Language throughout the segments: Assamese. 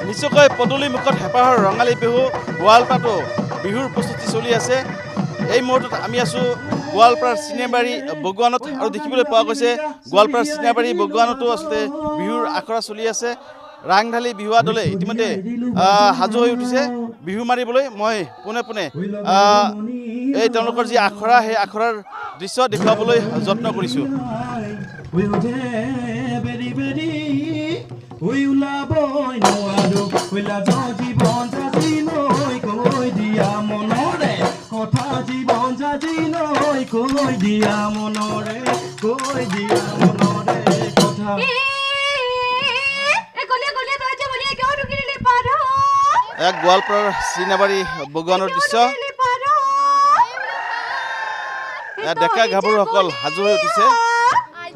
নিশ্চয়কৈ পদূলি মুখত হেঁপাহৰ ৰঙালী বিহু গোৱালপাৰাতো বিহুৰ প্ৰস্তুতি চলি আছে। এই মুহূৰ্তত আমি আছোঁ গোৱালপাৰাৰ চিনেবাৰী বগোৱানত আৰু দেখিবলৈ পোৱা গৈছে গোৱালপাৰাৰ চিনেবাৰী বগোৱানতো আচলতে বিহুৰ আখৰা চলি আছে। ৰাংঢালী বিহুৱা দলে ইতিমধ্যে সাজু হৈ উঠিছে বিহু মাৰিবলৈ। মই পোনে পোনে এই তেওঁলোকৰ যি আখৰা সেই আখৰাৰ দৃশ্য দেখুৱাবলৈ যত্ন কৰিছোঁ। এক গোৱালপাৰাৰ চিনেবাৰী বগোৱানৰ দৃশ্য। ডেকা গাভৰুসকল সাজু হৈ উঠিছে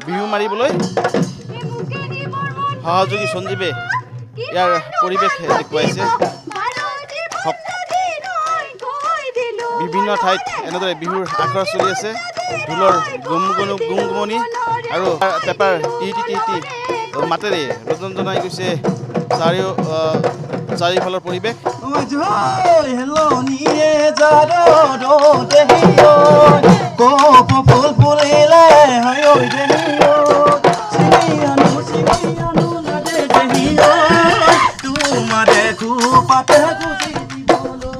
বিহু মাৰিবলৈ। সহযোগী সঞ্জীৱে ইয়াৰ পৰিৱেশ দেখুৱাইছে। বিভিন্ন ঠাইত এনেদৰে বিহুৰ আখৰা চলি আছে। ঢোলৰ গুমগুমনি আৰু পেপাৰ টিহিটি মাতেৰে ৰজন জনাই গৈছে চাৰিওফালৰ পৰিৱেশ।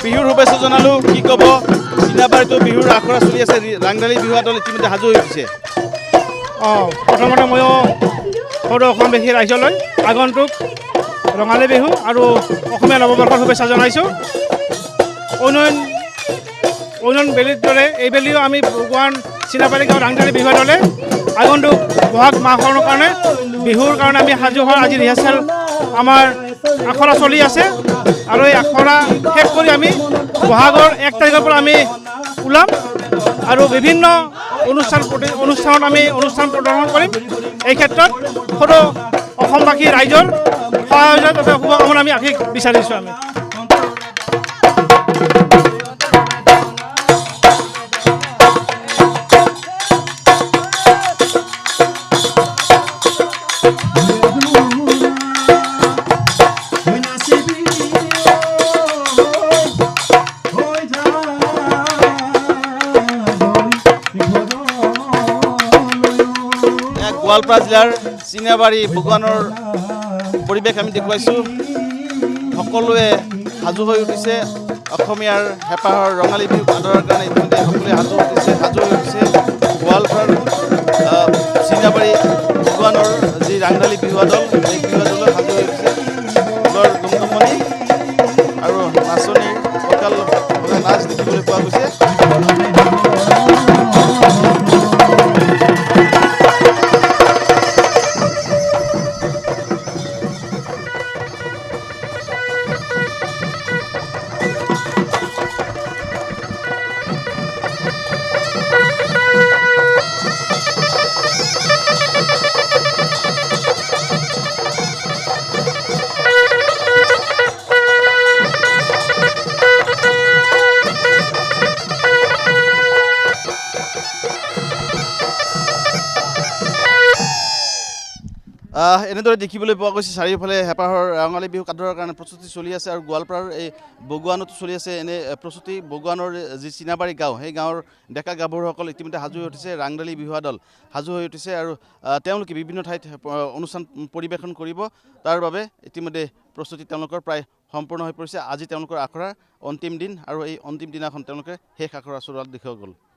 বিহুৰ শুভেচ্ছা জনালো। কি ক'ব, চিনাবাৰীতো বিহুৰ আখৰা চলি আছে। ৰাংঢালী বিহুৱা দল ইতিমধ্যে সাজু হৈ উঠিছে। প্ৰথমতে ময়ো সদৌ অসমবাসী ৰাইজলৈ আগন্তুক ৰঙালী বিহু আৰু অসমীয়া নৱবৰ্ষৰ শুভেচ্ছা জনাইছোঁ। উন্নয়ন বেলিৰ দৰে এই বেলিও আমি বগোৱান চিনাবাৰী গাঁও ৰাংঢালী বিহুৱা দলে আগন্তুক বহাগ মাহৰ কাৰণে বিহুৰ কাৰণে আমি সাজু হোৱাৰ আজি ৰিহাৰ্চেল আমাৰ আখৰা চলি আছে আৰু এই আখৰা শেষ কৰি আমি বহাগৰ 1 তাৰিখৰ পৰা আমি ওলাম আৰু বিভিন্ন অনুষ্ঠানত আমি অনুষ্ঠান প্ৰদৰ্শন কৰিম। এই ক্ষেত্ৰত সদৌ অসমবাসী ৰাইজৰ সহায়তা তথা শুভকামনা আমি আশীষ বিচাৰিছোঁ। আমি গোৱালপাৰা জিলাৰ চিনেবাৰী বগোৱানৰ পৰিৱেশ আমি দেখুৱাইছোঁ। সকলোৱে সাজু হৈ উঠিছে অসমীয়াৰ হেঁপাহৰ ৰঙালী বিহুক আদৰাৰ কাৰণে। ইতিমধ্যে সকলোৱে সাজু হৈ উঠিছে। গোৱালপাৰাৰ চিনাবাৰী বগোৱানৰ যি ৰাংঢালী বিহুৱা দল সেই বিহুৱা দলত সাজু হৈ উঠিছে। ঢোলৰ গুমগুমনি আৰু নাচনীৰ কঁকাল নাচ দেখিবলৈ পোৱা গৈছে। এনেদৰে দেখিবলৈ পোৱা গৈছে চাৰিওফালে হেঁপাহৰ ৰঙালী বিহুক আদৰাৰ কাৰণে প্ৰস্তুতি চলি আছে আৰু গোৱালপাৰাৰ এই বগোৱানতো চলি আছে এনে প্ৰস্তুতি। বগোৱানৰ যি চিনাবাৰী গাঁও সেই গাঁৱৰ ডেকা গাভৰুসকল ইতিমধ্যে সাজু হৈ উঠিছে। ৰাংঢালী বিহুৱা দল সাজু হৈ উঠিছে আৰু তেওঁলোকে বিভিন্ন ঠাইত অনুষ্ঠান পৰিৱেশন কৰিব। তাৰ বাবে ইতিমধ্যে প্ৰস্তুতি তেওঁলোকৰ প্ৰায় সম্পূৰ্ণ হৈ পৰিছে। আজি তেওঁলোকৰ আখৰাৰ অন্তিম দিন আৰু এই অন্তিম দিনাখন তেওঁলোকে শেষ আখৰা চলোৱাত দেখুওৱা গ'ল।